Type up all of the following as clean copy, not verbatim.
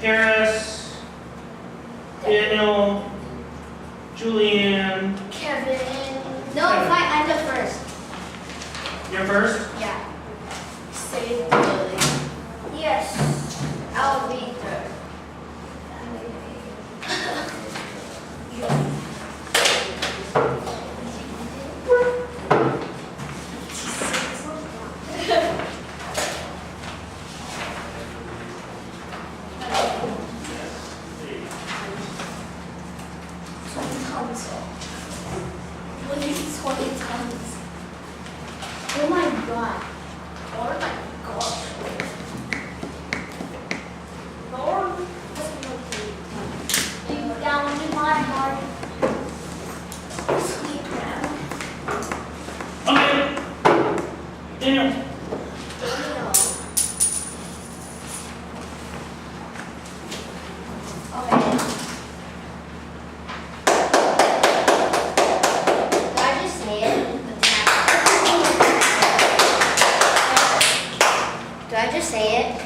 Paris, Daniel, Julianne. Kevin. No, Kevin. fine. I'm the first. You're first? Yeah. Say Lily. Yes. I'll be third. Oh my god. Oh my god. Lord, deep down in my heart. Sweet man. Okay. Daniel. Okay. Do I just say it? Do I just say it?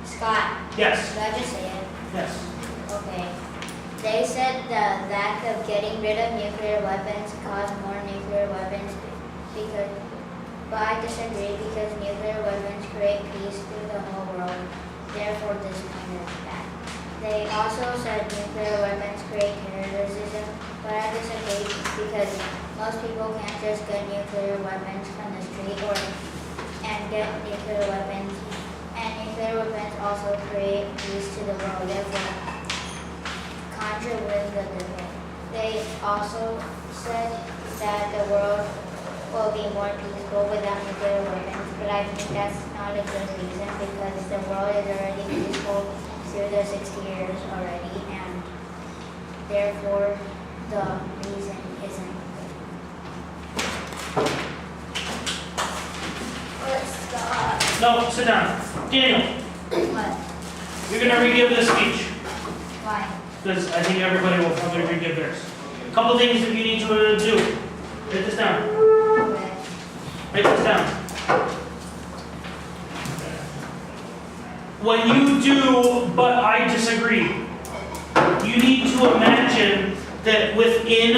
Scott, Yes. do I just say it? Yes. Okay. They said the lack of getting rid of nuclear weapons caused more nuclear weapons because, but I disagree because nuclear weapons create peace through the whole world. Therefore, this point is bad. They also said nuclear weapons create terrorism, but I disagree because most people can't just get nuclear weapons from the street and get nuclear weapons. And nuclear weapons also create peace to the world. Therefore, Contra wins the debate. They also said that the world will be more peaceful without nuclear weapons, but I think that's not a good reason because the world is already peaceful through the 60 years already, and therefore the reason isn't good. Let's stop. No, sit down. Daniel, What? you're going to re-give this speech Why? because I think everybody will probably re-give theirs. A couple things that you need to do. Write this down. Okay. Write this down. When you do, but I disagree, you need to imagine that within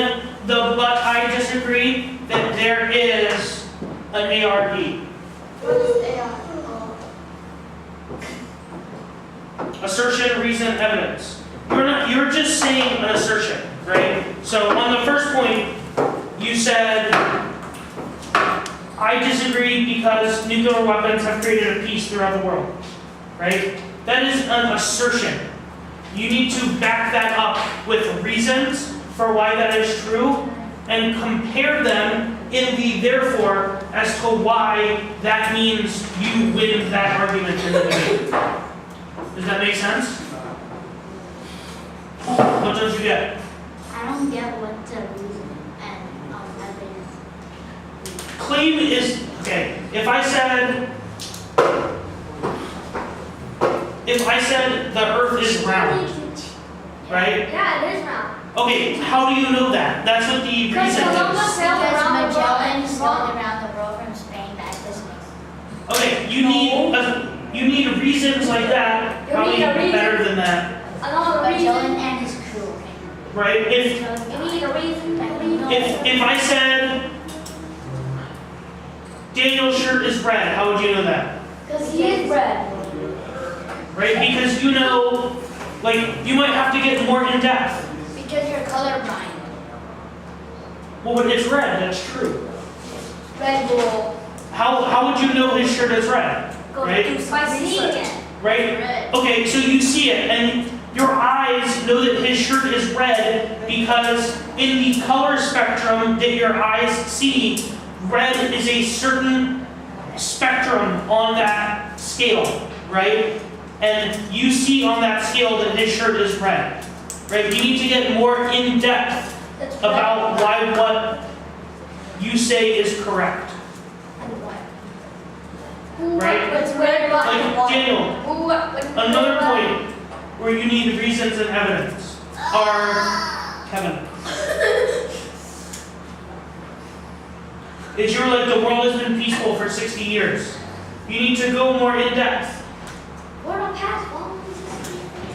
the but I disagree, that there is an ARP. What is AI? Assertion, reason, evidence. You're just saying an assertion, right? So on the first point, you said, I disagree because nuclear weapons have created a peace throughout the world, right? That is an assertion. You need to back that up with reasons for why that is true and compare them in the therefore as to why that means you win that argument in the debate. Does that make sense? What don't you get? I don't get what the reason and evidence. Claim is, okay, if I said the earth is round, right? Yeah, it is round. Okay, how do you know that? That's what the reason is. Because Magellan sailed around the world from Spain back this way. Okay, you need reasons like that, You probably need a reason. better than that, Magellan and his crew, okay? right? You need a reason. If I said Daniel's shirt is red, how would you know that? Because he is red. Right? Because you know, like, you might have to get more in depth. Because you're colorblind. Well, but it's red, that's true. Red Bull. How would you know his shirt is red? Right? By seeing it. Right? Red. Okay, so you see it, and your eyes know that his shirt is red because in the color spectrum that your eyes see, red is a certain spectrum on that scale, right? And you see on that scale that his shirt is red, right? You need to get more in depth That's about why what you say is correct, right? What's red about Like, Daniel, another point where you need reasons and evidence are, Kevin, is you're like, the world has been peaceful for 60 years. You need to go more in depth.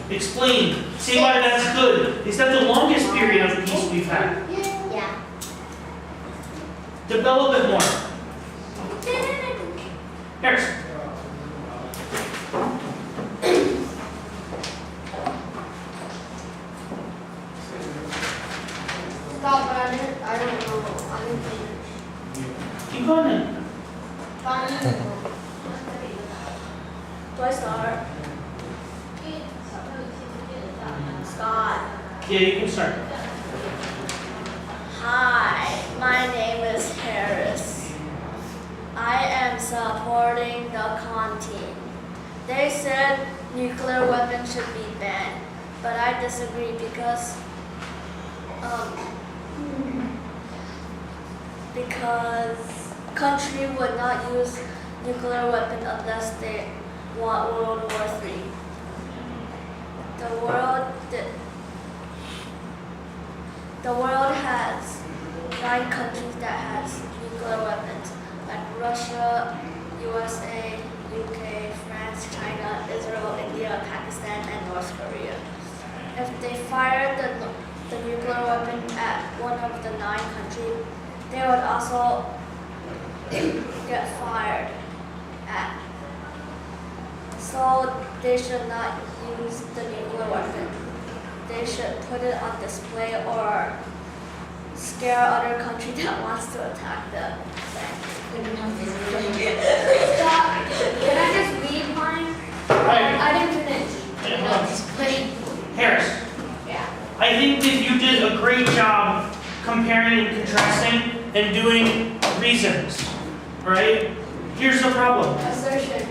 Explain. Say why that's good. Is that the longest period of peace we've had? Yeah. Develop it more. Harrison. Stop, but I don't know. I didn't finish. Keep going then. Do I start? Scott. Yeah, you can start. Hi, my name is Harris. I am supporting the team. They said nuclear weapons should be banned, but I disagree because country would not use nuclear weapon unless they want World War III. The world has 9 countries that has nuclear weapons, like Russia, USA, UK, France, China, Israel, India, Pakistan, and North Korea. If they fire the nuclear weapon at one of the 9 countries, they would also get fired at. So they should not use the nuclear weapon. They should put it on display or scare other country that wants to attack them. Stop. Can I just read mine? Right. I didn't finish. Harris. Yeah. I think that you did a great job comparing and contrasting and doing reasons, right? Here's the problem. Assertion.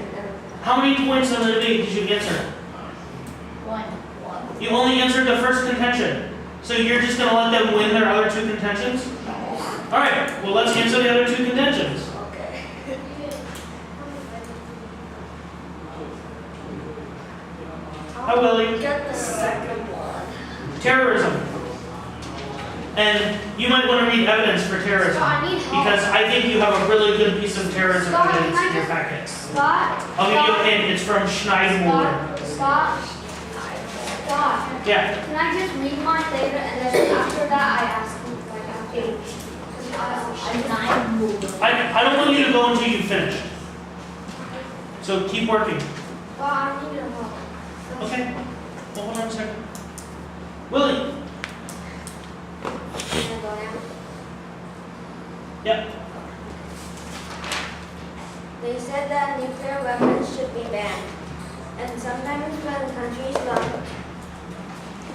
How many points on the debate did you answer? 1. You only answered the first contention. So you're just going to let them win their other 2 contentions? All right, well, let's answer the other 2 contentions. Okay. Hi, Willie. Get the second one. Terrorism. And you might want to read evidence for terrorism. Scott, I need help. Because I think you have a really good piece of terrorism Scott, evidence can I in your just- packet. Scott. I'll give you a hint. It's from Schneidemüller. Scott. Yeah. Can I just read mine later and then after that I ask you like a page? I don't want you to go until you finish. So keep working. Well, I need your help. Okay. Well, hold on a second. Willie. Can I go now? Yep. They said that nuclear weapons should be banned. And sometimes when countries launch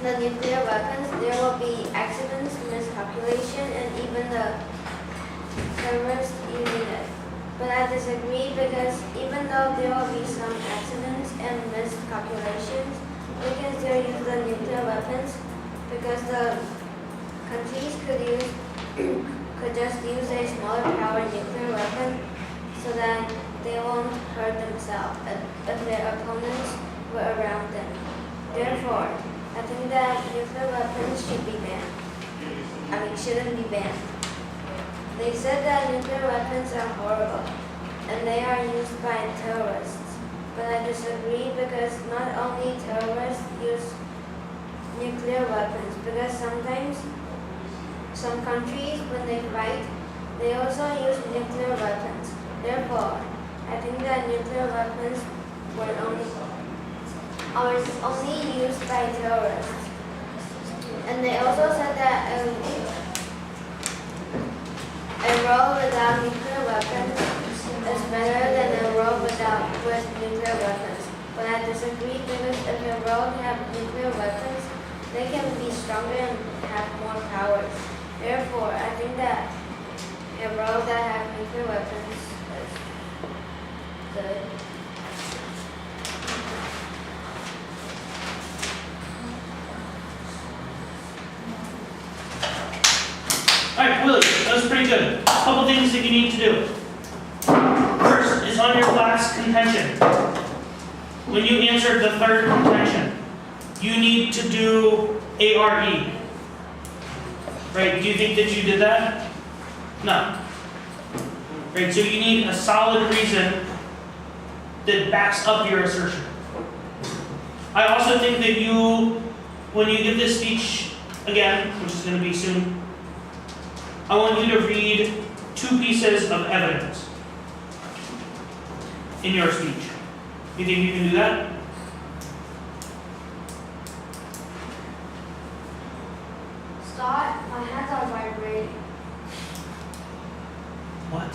the nuclear weapons, there will be accidents, miscalculation, and even the terrorists using it. But I disagree because even though there will be some accidents and miscalculations, we can still use the nuclear weapons because the countries could just use a smaller power nuclear weapon so that they won't hurt themselves if their opponents were around them. Therefore, I think that nuclear weapons should be banned. Shouldn't be banned. They said that nuclear weapons are horrible and they are used by terrorists. But I disagree because not only terrorists use nuclear weapons, because sometimes some countries, when they fight, they also use nuclear weapons. Therefore, I think that nuclear weapons are only used by terrorists. And they also said that a world without nuclear weapons is better than a world with nuclear weapons. But I disagree because if a world has nuclear weapons, they can be stronger and have more powers. Therefore, I think that a world that has nuclear weapons is good. Alright, Willie, that was pretty good. A couple things that you need to do. First is on your last contention. When you answered the third contention, you need to do ARE. Right, do you think that you did that? No. Right, so you need a solid reason that backs up your assertion. I also think that you, when you give this speech again, which is going to be soon, I want you to read 2 pieces of evidence in your speech. You think you can do that? Scott, my hands are vibrating. What?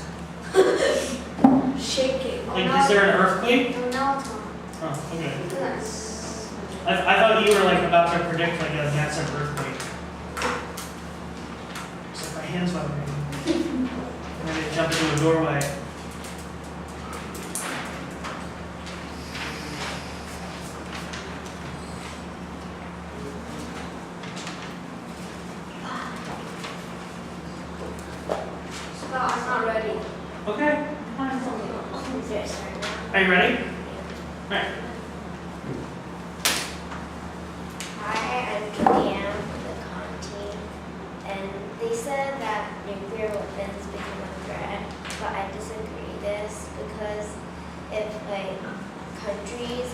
Shaking. Like, is there an earthquake? No, now it's not. Oh, okay. Yes. I thought you were like about to predict like a massive earthquake. Except my hands vibrating. I'm ready to jump into a doorway. Scott, I'm not ready. Okay. Yes, sir. Are you ready? Alright. Hi, I'm Julianne from the con team, and they said that nuclear weapons become a threat, but I disagree this because if like countries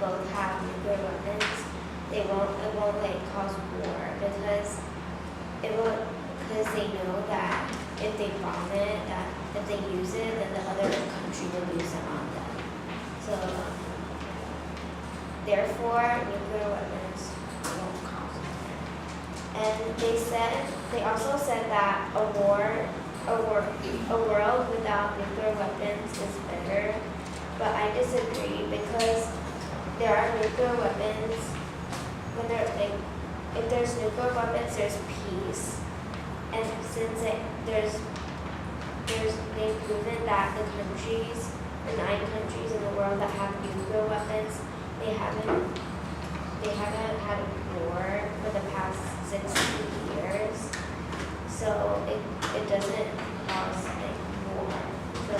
both have nuclear weapons, it won't like cause war because they know that if they bomb it, that if they use it, then the other country will use it on them. So therefore, nuclear weapons won't cause war. And they also said that a world without nuclear weapons is better. But I disagree because there are nuclear weapons. When if there's nuclear weapons, there's peace. And since they've proven that the 9 countries in the world that have nuclear weapons, they haven't had a war for the past 60 years. So it doesn't cause like war. So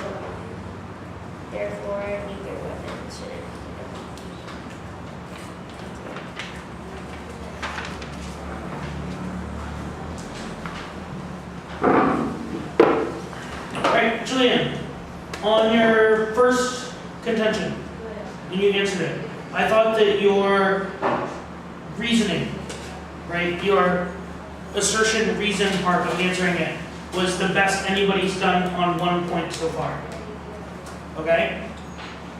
therefore nuclear weapons shouldn't be Alright, Julian, on your first contention, and you answered it, I thought that your reasoning, right, your assertion reason part of answering it was the best anybody's done on one point so far. Okay?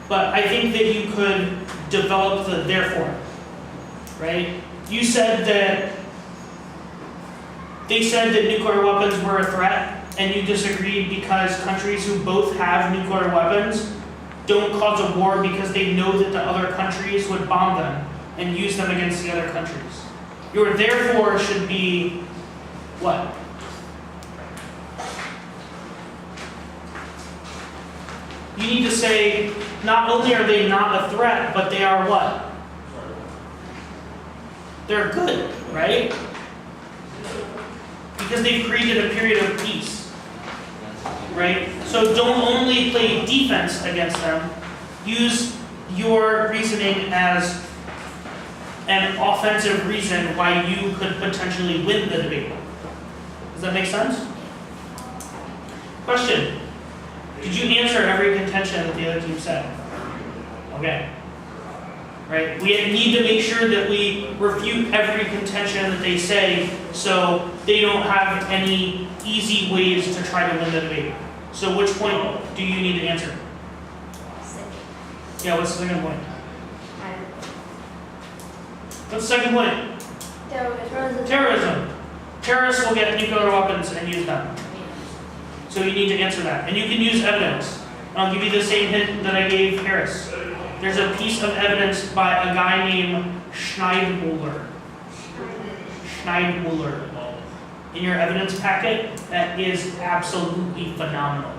But I think that you could develop the therefore, right? You said that they said that nuclear weapons were a threat, and you disagreed because countries who both have nuclear weapons don't cause a war because they know that the other countries would bomb them and use them against the other countries. Your therefore should be what? You need to say, not only are they not a threat, but they are what? They're good, right? Because they've created a period of peace, right? So don't only play defense against them, use your reasoning as an offensive reason why you could potentially win the debate. Does that make sense? Question. Did you answer every contention that the other team said? Okay. Right? We need to make sure that we refute every contention that they say so they don't have any easy ways to try to win the debate. So which point do you need to answer? second. Yeah, what's the second point? I What's the second point? Terrorism. Terrorism. Terrorists will get nuclear weapons and use them. mean, So you need to answer that. And you can use evidence. I'll give you the same hint that I gave Harris. There's a piece of evidence by a guy named Schneidmuller. Schneidmuller. In your evidence packet, that is absolutely phenomenal.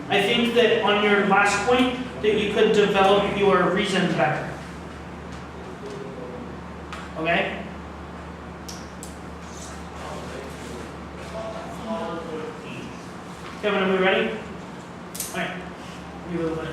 I think that on your last point, that you could develop your reason better. Okay? Kevin, are we ready? Alright. You will win.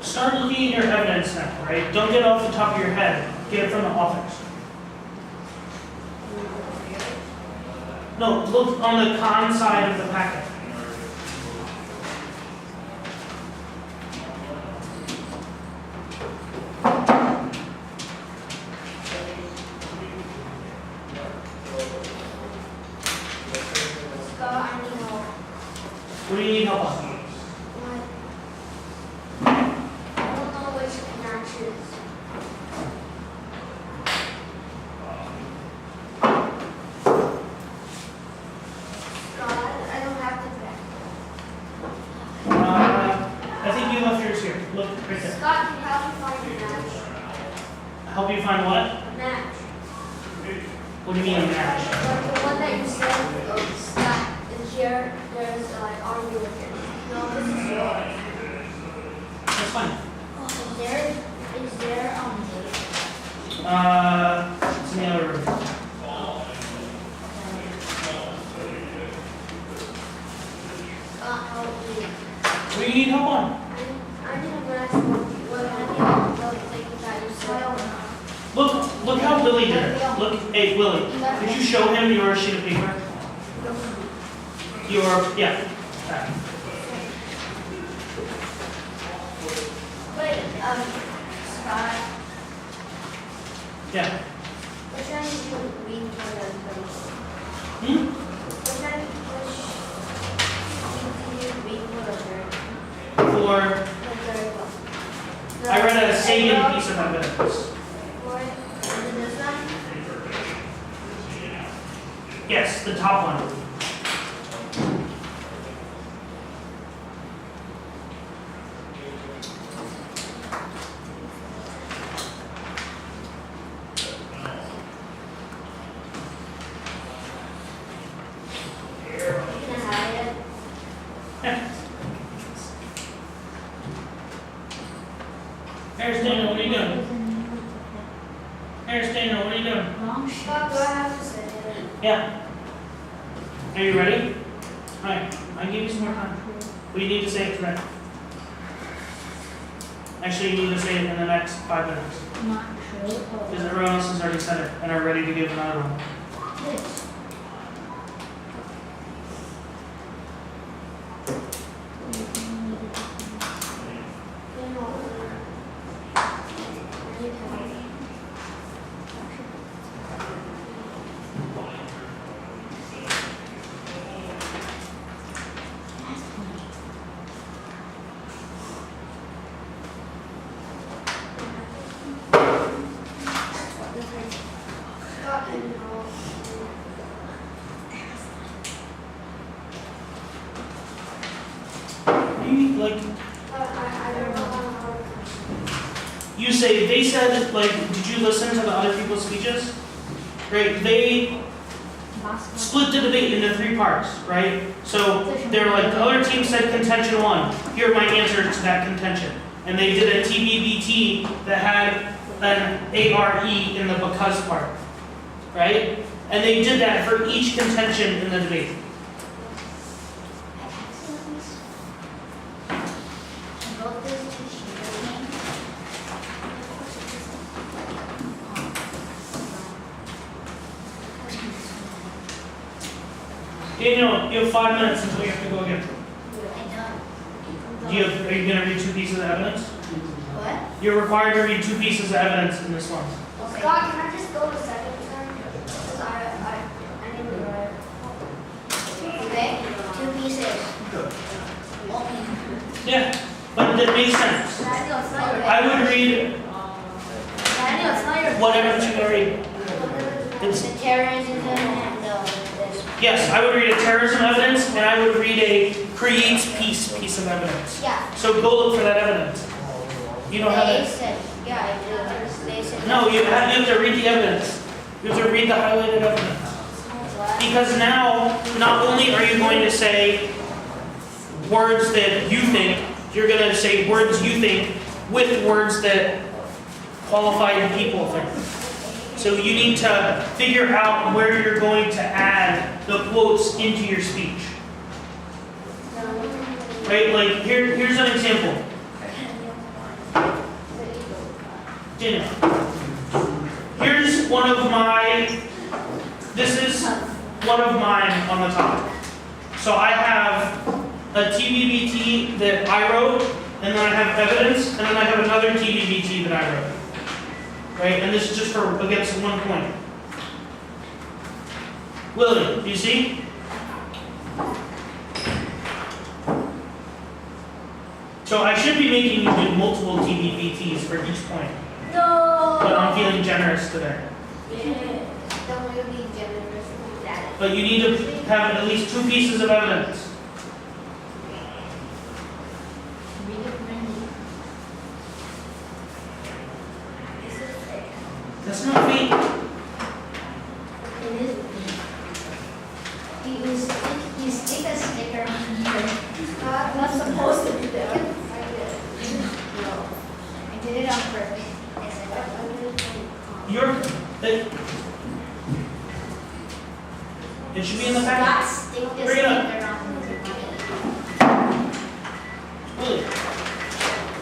Start looking at your evidence now, right? Don't get it off the top of your head. Get it from the authors. No, look on the con side of the packet. Scott, I need help. What do you need help on? What? I don't know which matches. Scott, I don't have to bet. I think you left yours here. Look right there. Scott, can you help me find a match? Help you find what? A match. What do you mean a match? Like the one that you said, Scott, in here, there's like argument here. No, this is yours. That's fine. Is there It's in the other room. Scott, help me. What do you need help on? I need a match. What I need the thing that you said. Look how Willie did it. Look, hey Willie, did you show him your sheet of paper? Yeah. That. Wait, Scott, Yeah. which one did you read for the first? Hmm? Which did you read for the third? For The third one. I read a salient piece of evidence. For it, and then this one? Yes, the top one. Can I have it? Yeah. Harris Daniel, what are you doing? Harris Daniel, what are you doing? Scott, do I have to say it? Yeah. Are you ready? Alright, I'll give you some more time. But you need to say it correct. Actually, you need to say it in the next 5 minutes. Because everyone else has already said it and are ready to give another one. You like I don't know how to. you say they said like did you listen to the other people's speeches? Right? They split the debate into 3 parts, right? So they're like the other team said contention 1. Here are my answers to that contention. And they did a TBBT that had an ARE in the because part. Right? And they did that for each contention in the debate. Daniel, you have 5 minutes until you have to go again. Are you going to read 2 pieces of evidence? What? You're required to read 2 pieces of evidence in this one. Scott, can I just go to the second time? Because I need to write. Okay, 2 pieces. Yeah, but that makes sense. Daniel, it's not your. I would read Daniel, it's not your. whatever you read. It's, The terrorism and this. yes, I would read a terrorism evidence, and I would read a creates peace piece of evidence. Yeah. So go look for that evidence. You don't have They it. said, yeah, I do. They said. No, you have to read the evidence. You have to read the highlighted evidence. What? Because now, not only are you going to say words that you think, you're going to say words you think with words that qualified people think. So you need to figure out where you're going to add the quotes into your speech. Right? Like, here's an example. Daniel, here's one of my, this is one of mine on the top. So I have a TBBT that I wrote, and then I have evidence, and then I have another TBBT that I wrote. Right, and this is just for against 1 point. Willie, do you see? So I should be making you do multiple TBBTs for each point, No. but I'm feeling generous today. Yeah. Don't really generous with that. But you need to have at least 2 pieces of evidence. Read it for me. This is fake. That's not fake. It is me. You stick a sticker on here. I'm not supposed to do that. No. I did it on purpose. I said that. It should be in the packet. Not stick the Bring it up. sticker on the Willie,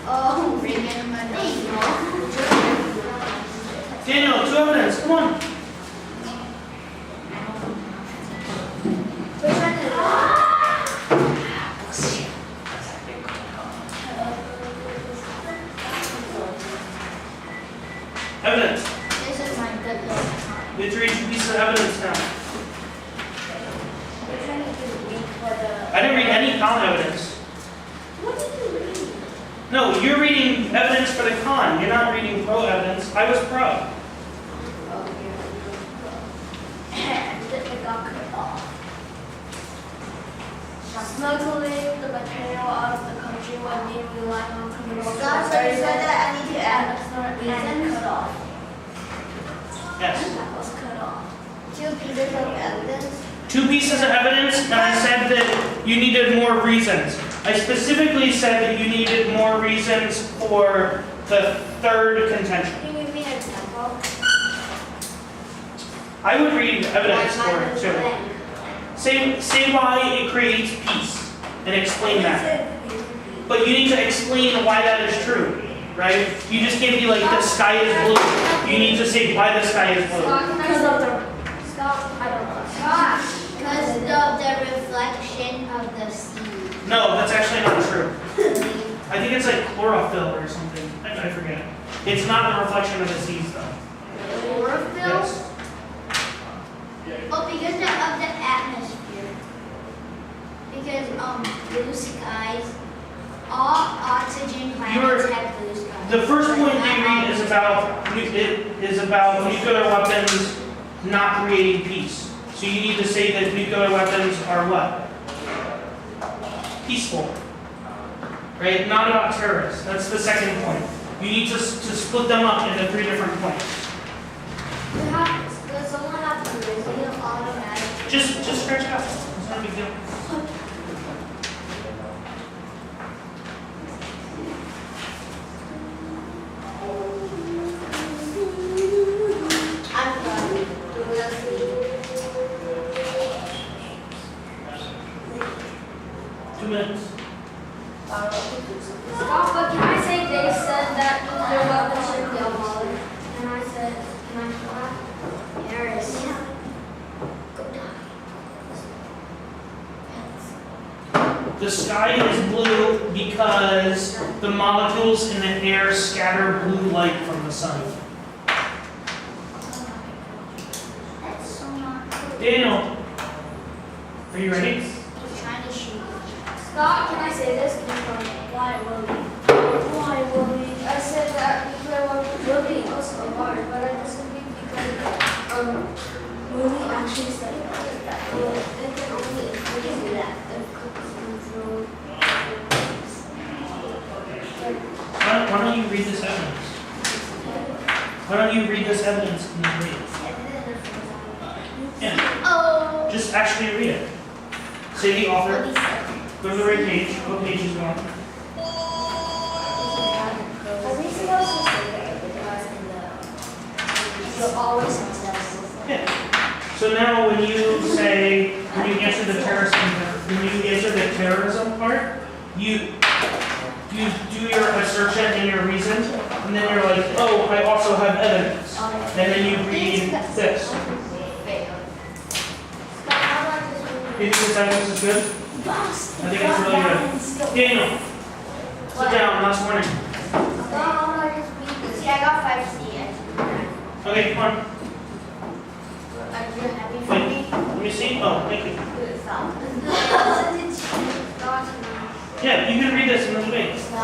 Oh, bring in my name. Daniel, 2 evidence, come on. Which one is it? Evidence. This is my good little time. We have to read 2 pieces of evidence now. Which one did you read for the? I didn't read any con evidence. What did you read? No, you're reading evidence for the con. You're not reading pro evidence. I was pro. And it got cut off. Smuggling the material out of the country when being relied on criminals. God, so you said that I need to add And cut off. Yes. That was cut off. 2 pieces of evidence. 2 pieces of evidence, and I said that you needed more reasons. I specifically said that you needed more reasons for the 3rd contention. Can you give me an example? I would read evidence Why for mine it is too. blank? Say why it creates peace and explain that. But you need to explain why that is true, right? You just can't be like the sky is blue. You need to say why the sky is blue. Because of the stop. I don't know. Because of the reflection of the sea. No, that's actually not true. I think it's like chlorophyll or something. I forget. It's not the reflection of the seas though. Chlorophyll? Yes. Oh, because of the atmosphere. Because blue skies, all oxygen planets have blue skies. The first But point not that you read all is about nuclear weapons not creating peace. So you need to say that nuclear weapons are what? Peaceful. Right? Not about terrorists. That's the second point. You need to split them up into 3 different points. Does someone have to reveal automatic? Just scratch it out. It's not a big deal. I'm done. We'll see. 2 minutes. Stop, but can I say they said that nuclear weapons should be abolished? And I said, can I clap? Paris. The sky is blue because the molecules in the air scatter blue light from the sun. That's so not cool. Daniel, are you ready? He's trying to shoot. Scott, can I say this? Why will we? Why will we? I said that nuclear weapons will be also abolished, but I disagree because when we actually studied that it can only do that if control. Why don't you read this evidence? Why don't you read this evidence in the read? Yeah, Oh. just actually read it. Say the What author, he said. go to the right page, what page is it on? Are we supposed to say that because always successful. Yeah. So now when you say, when you answer the terrorism part, you do your assertion and your reason, and then you're like, oh, I also have evidence. And then you read this. You think this evidence is good? I think it's really good. Daniel, sit down, last warning. See, I got 5C. Okay, come on. Are you happy for Wait, me? let me see. Oh, thank you. Not. Yeah, you can read this in the debate. No,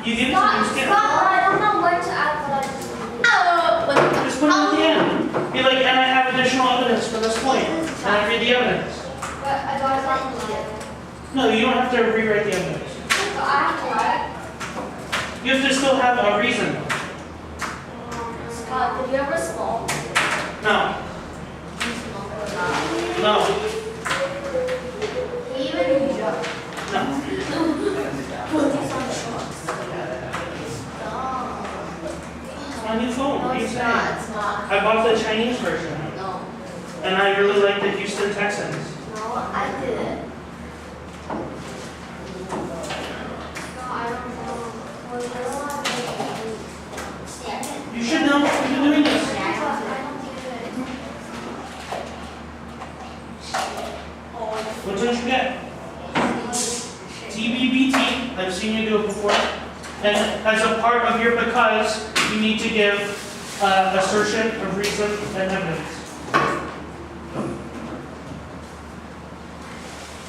you give it to me, you skip. I don't know where to add, but I just. Just put it at the end. Be like, and I have additional evidence for this point. And I read the evidence. But I got it on the No, you don't have to rewrite the evidence. So I have to write. You have to still have a reason. Scott, did you ever smoke? No, You smoke or not? no, Even you joke. no. Put these on shorts. It's my new phone. What are you saying? It's not. I bought the Chinese version. No. And I really like the Houston Texans. No, I did. No, I don't know. Well, I don't want to You should know. You've been doing this. I don't think it. Oh, Which one should you get? TBBT. I've seen you do it before. And as a part of your because, you need to give assertion of reason and evidence.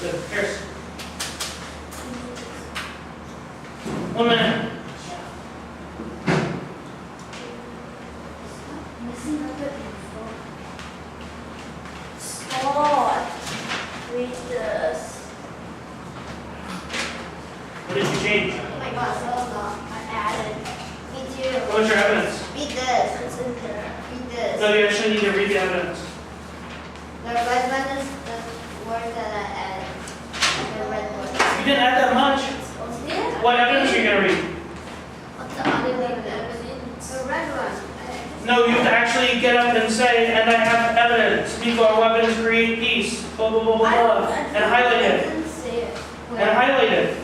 Good. Here's. 1 minute. Scott, read this. What did you change? Oh my God, I added. Me too. What was your evidence? Read this. It's in there. Read this. No, you actually need to read the evidence. The red one is the word that I added. The red one. You didn't add that much. Yeah. What evidence are you going to read? What's the other evidence? The red one. No, you have to actually get up and say, and I have evidence. Nuclear weapons create peace. Blah, blah, blah, blah, blah. And highlight I it. didn't say it. And highlight it.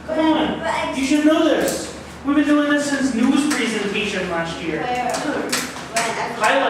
Come on. You should know this. We've been doing this since news presentation last year. Where? When? Highlight.